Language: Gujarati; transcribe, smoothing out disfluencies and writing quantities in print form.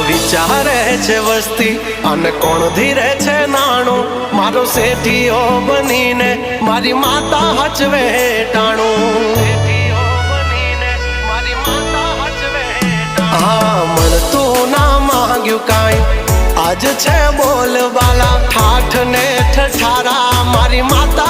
વિચારે છે વસ્તી અને કોણ ધીરે છે નાણું, મારો શેઠિયો બનીને મારી માતા હચવે ટાણું। હા મળતું ના માંગ્યું કાંઈ, આજ છે બોલબાલા ઠાઠ ને ઠઠારા, મારી માતા